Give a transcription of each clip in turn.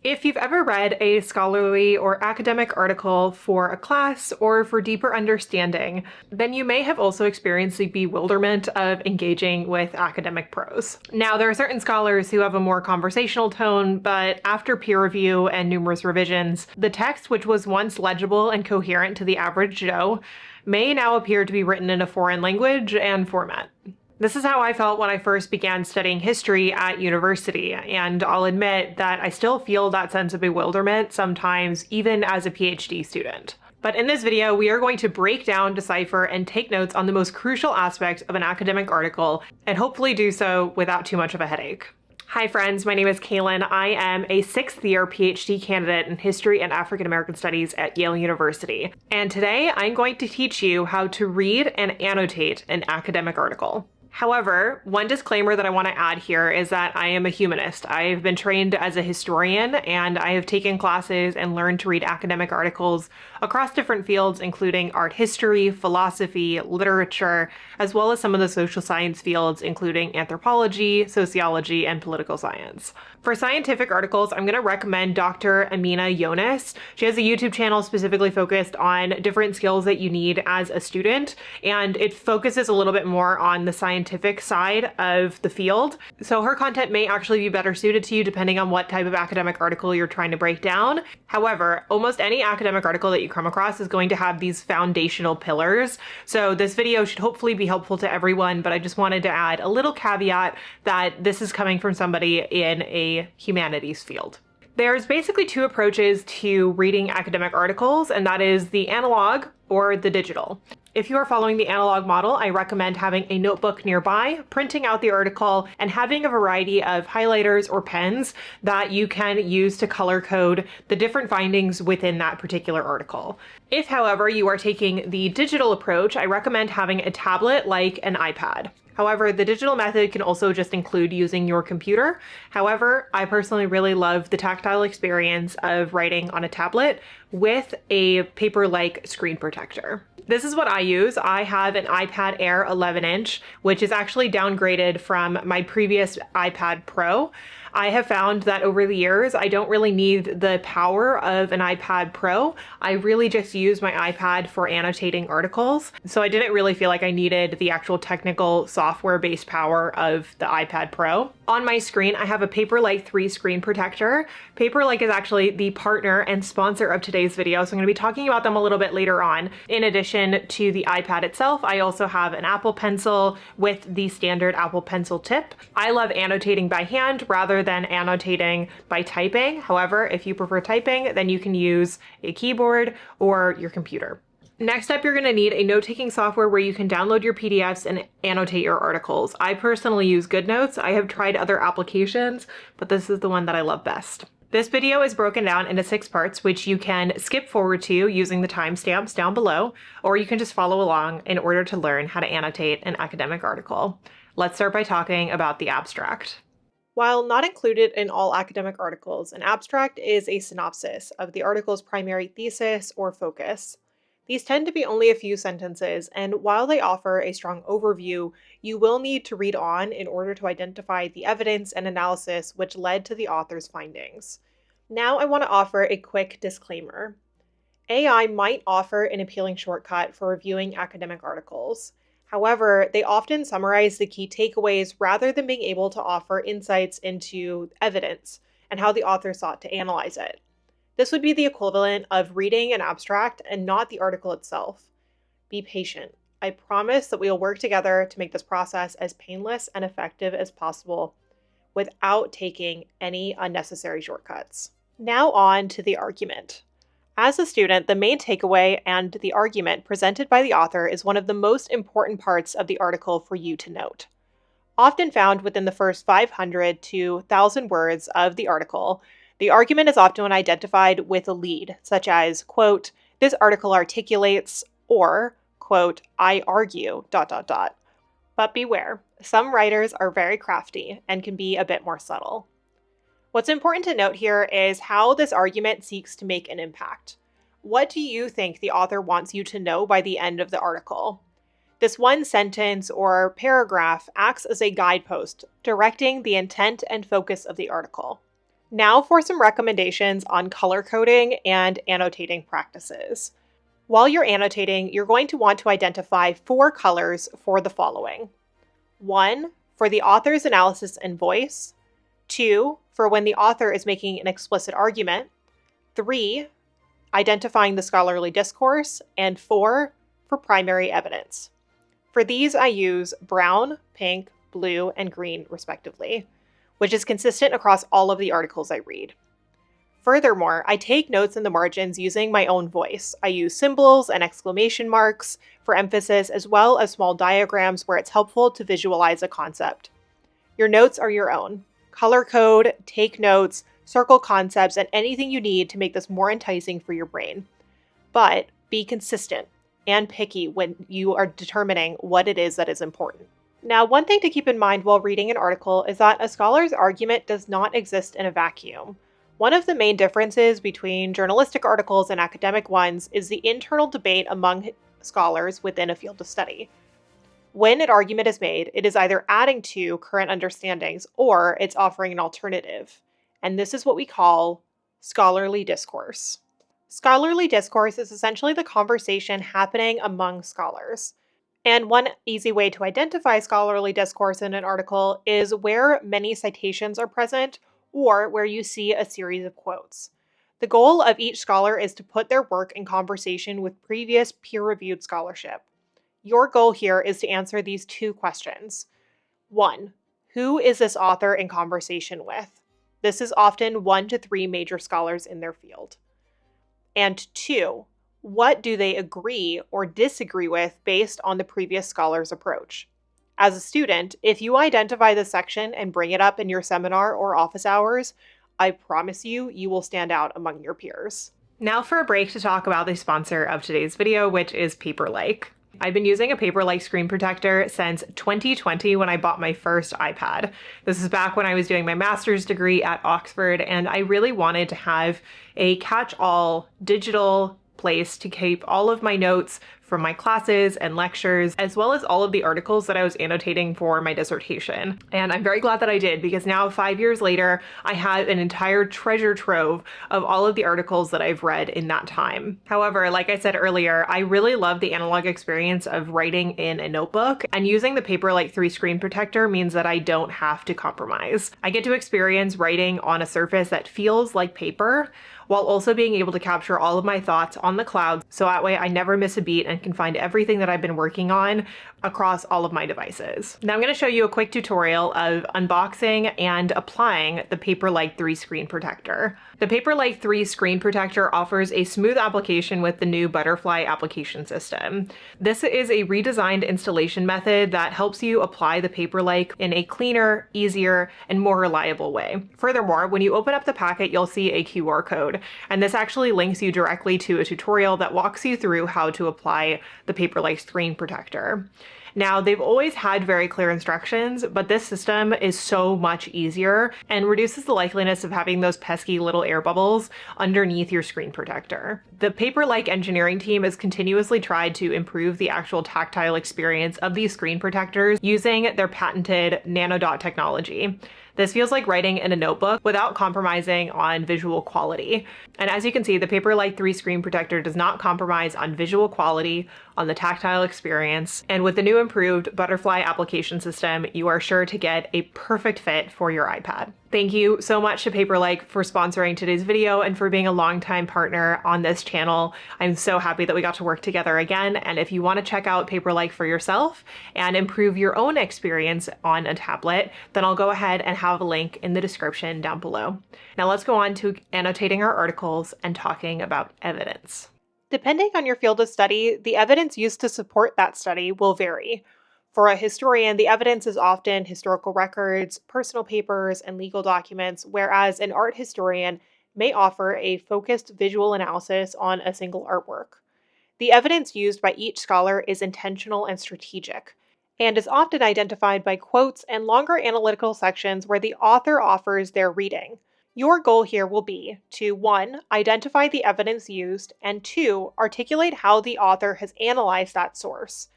If you've ever read a scholarly or academic article for a class or for deeper understanding, then you may have also experienced the bewilderment of engaging with academic prose. Now, there are certain scholars who have a more conversational tone, but after peer review and numerous revisions, the text, which was once legible and coherent to the average Joe, may now appear to be written in a foreign language and format. This is how I felt when I first began studying history at university, and I'll admit that I still feel that sense of bewilderment sometimes, even as a PhD student. But in this video, we are going to break down, decipher, and take notes on the most crucial aspects of an academic article, and hopefully do so without too much of a headache. Hi friends, my name is Kaelyn. I am a 6th-year PhD candidate in History and African American Studies at Yale University. And today I'm going to teach you how to read and annotate an academic article. However, one disclaimer that I want to add here is that I am a humanist. I have been trained as a historian, and I have taken classes and learned to read academic articles across different fields, including art history, philosophy, literature, as well as some of the social science fields, including anthropology, sociology, and political science. For scientific articles, I'm going to recommend Dr. Amina Yonis. She has a YouTube channel specifically focused on different skills that you need as a student, and it focuses a little bit more on the scientific side of the field. So her content may actually be better suited to you depending on what type of academic article you're trying to break down. However, almost any academic article that you come across is going to have these foundational pillars. So this video should hopefully be helpful to everyone, but I just wanted to add a little caveat that this is coming from somebody in a humanities field. There's basically two approaches to reading academic articles, and that is the analog or the digital. If you are following the analog model, I recommend having a notebook nearby, printing out the article, and having a variety of highlighters or pens that you can use to color code the different findings within that particular article. If, however, you are taking the digital approach, I recommend having a tablet like an iPad. However, the digital method can also just include using your computer. However, I personally really love the tactile experience of writing on a tablet with a Paperlike screen protector. This is what I use. I have an iPad Air 11-inch, which is actually downgraded from my previous iPad Pro. I have found that over the years, I don't really need the power of an iPad Pro. I really just use my iPad for annotating articles. So I didn't really feel like I needed the actual technical software-based power of the iPad Pro. On my screen, I have a Paperlike 3 screen protector. Paperlike is actually the partner and sponsor of today's video, so I'm going to be talking about them a little bit later on. In addition to the iPad itself, I also have an Apple Pencil with the standard Apple Pencil tip. I love annotating by hand rather than annotating by typing. However, if you prefer typing, then you can use a keyboard or your computer. Next up, you're going to need a note-taking software where you can download your PDFs and annotate your articles. I personally use Goodnotes. I have tried other applications, but this is the one that I love best. This video is broken down into 6 parts, which you can skip forward to using the timestamps down below, or you can just follow along in order to learn how to annotate an academic article. Let's start by talking about the abstract. While not included in all academic articles, an abstract is a synopsis of the article's primary thesis or focus. These tend to be only a few sentences, and while they offer a strong overview, you will need to read on in order to identify the evidence and analysis which led to the author's findings. Now I want to offer a quick disclaimer. AI might offer an appealing shortcut for reviewing academic articles. However, they often summarize the key takeaways rather than being able to offer insights into evidence and how the author sought to analyze it. This would be the equivalent of reading an abstract and not the article itself. Be patient. I promise that we will work together to make this process as painless and effective as possible without taking any unnecessary shortcuts. Now on to the argument. As a student, the main takeaway and the argument presented by the author is one of the most important parts of the article for you to note. Often found within the first 500 to 1,000 words of the article, the argument is often identified with a lead, such as, quote, "This article articulates," or, quote, "I argue, ... But beware, some writers are very crafty and can be a bit more subtle. What's important to note here is how this argument seeks to make an impact. What do you think the author wants you to know by the end of the article? This one sentence or paragraph acts as a guidepost, directing the intent and focus of the article. Now for some recommendations on color coding and annotating practices. While you're annotating, you're going to want to identify 4 colors for the following. 1, for the author's analysis and voice. 2, for when the author is making an explicit argument. 3, identifying the scholarly discourse. And 4, for primary evidence. For these, I use brown, pink, blue, and green, respectively, which is consistent across all of the articles I read. Furthermore, I take notes in the margins using my own voice. I use symbols and exclamation marks for emphasis, as well as small diagrams where it's helpful to visualize a concept. Your notes are your own. Color code, take notes, circle concepts, and anything you need to make this more enticing for your brain. But be consistent and picky when you are determining what it is that is important. Now, one thing to keep in mind while reading an article is that a scholar's argument does not exist in a vacuum. One of the main differences between journalistic articles and academic ones is the internal debate among scholars within a field of study. When an argument is made, it is either adding to current understandings or it's offering an alternative. And this is what we call scholarly discourse. Scholarly discourse is essentially the conversation happening among scholars. And one easy way to identify scholarly discourse in an article is where many citations are present or where you see a series of quotes. The goal of each scholar is to put their work in conversation with previous peer-reviewed scholarship. Your goal here is to answer these 2 questions. 1, who is this author in conversation with? This is often 1 to 3 major scholars in their field. And 2, what do they agree or disagree with based on the previous scholar's approach? As a student, if you identify this section and bring it up in your seminar or office hours, I promise you, you will stand out among your peers. Now for a break to talk about the sponsor of today's video, which is Paperlike. I've been using a Paperlike screen protector since 2020 when I bought my first iPad. This is back when I was doing my master's degree at Oxford, and I really wanted to have a catch-all digital place to keep all of my notes from my classes and lectures, as well as all of the articles that I was annotating for my dissertation. And I'm very glad that I did, because now 5 years later, I have an entire treasure trove of all of the articles that I've read in that time. However, like I said earlier, I really love the analog experience of writing in a notebook, and using the Paperlike 3 screen protector means that I don't have to compromise. I get to experience writing on a surface that feels like paper, while also being able to capture all of my thoughts on the cloud, so that way I never miss a beat and can find everything that I've been working on across all of my devices. Now I'm going to show you a quick tutorial of unboxing and applying the Paperlike 3 screen protector. The Paperlike 3 screen protector offers a smooth application with the new Butterfly application system. This is a redesigned installation method that helps you apply the Paperlike in a cleaner, easier, and more reliable way. Furthermore, when you open up the packet, you'll see a QR code, and this actually links you directly to a tutorial that walks you through how to apply the Paperlike screen protector. Now, they've always had very clear instructions, but this system is so much easier and reduces the likeliness of having those pesky little air bubbles underneath your screen protector. The Paperlike engineering team has continuously tried to improve the actual tactile experience of these screen protectors using their patented nanodot technology. This feels like writing in a notebook without compromising on visual quality. And as you can see, the Paperlike 3 screen protector does not compromise on visual quality, on the tactile experience, and with the new improved Butterfly application system, you are sure to get a perfect fit for your iPad. Thank you so much to Paperlike for sponsoring today's video and for being a longtime partner on this channel. I'm so happy that we got to work together again, and if you want to check out Paperlike for yourself and improve your own experience on a tablet, then I'll go ahead and have a link in the description down below. Now let's go on to annotating our articles and talking about evidence. Depending on your field of study, the evidence used to support that study will vary. For a historian, the evidence is often historical records, personal papers, and legal documents, whereas an art historian may offer a focused visual analysis on a single artwork. The evidence used by each scholar is intentional and strategic, and is often identified by quotes and longer analytical sections where the author offers their reading. Your goal here will be to 1. Identify the evidence used, and 2. Articulate how the author has analyzed that source.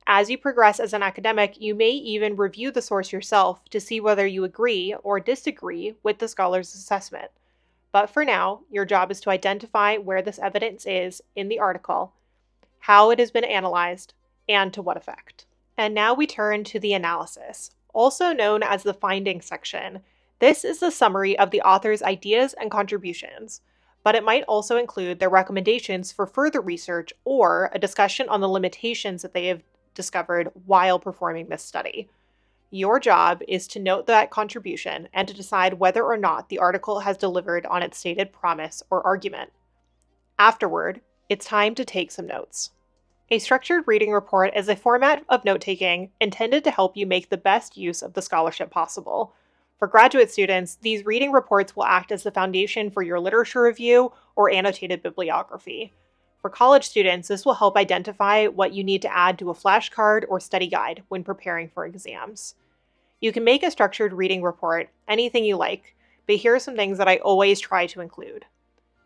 As you progress as an academic, you may even review the source yourself to see whether you agree or disagree with the scholar's assessment. But for now, your job is to identify where this evidence is in the article, how it has been analyzed, and to what effect. And now we turn to the analysis, also known as the findings section. This is the summary of the author's ideas and contributions, but it might also include their recommendations for further research or a discussion on the limitations that they have discovered while performing this study. Your job is to note that contribution and to decide whether or not the article has delivered on its stated promise or argument. Afterward, it's time to take some notes. A structured reading report is a format of note-taking intended to help you make the best use of the scholarship possible. For graduate students, these reading reports will act as the foundation for your literature review or annotated bibliography. For college students, this will help identify what you need to add to a flashcard or study guide when preparing for exams. You can make a structured reading report anything you like, but here are some things that I always try to include.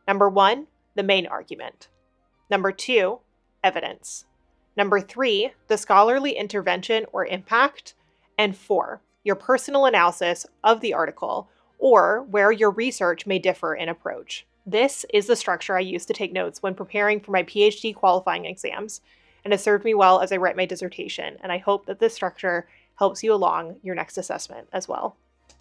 Number 1, the main argument. Number 2, evidence. Number 3, the scholarly intervention or impact. And 4, your personal analysis of the article or where your research may differ in approach. This is the structure I use to take notes when preparing for my PhD qualifying exams, and has served me well as I write my dissertation, and I hope that this structure helps you along your next assessment as well.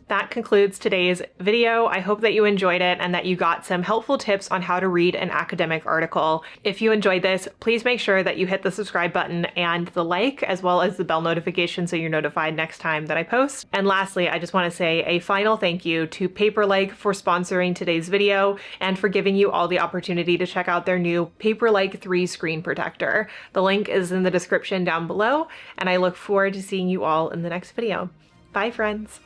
That concludes today's video. I hope that you enjoyed it and that you got some helpful tips on how to read an academic article. If you enjoyed this, please make sure that you hit the subscribe button and the like, as well as the bell notification so you're notified next time that I post. And lastly, I just want to say a final thank you to Paperlike for sponsoring today's video and for giving you all the opportunity to check out their new Paperlike 3 screen protector. The link is in the description down below, and I look forward to seeing you all in the next video. Bye, friends.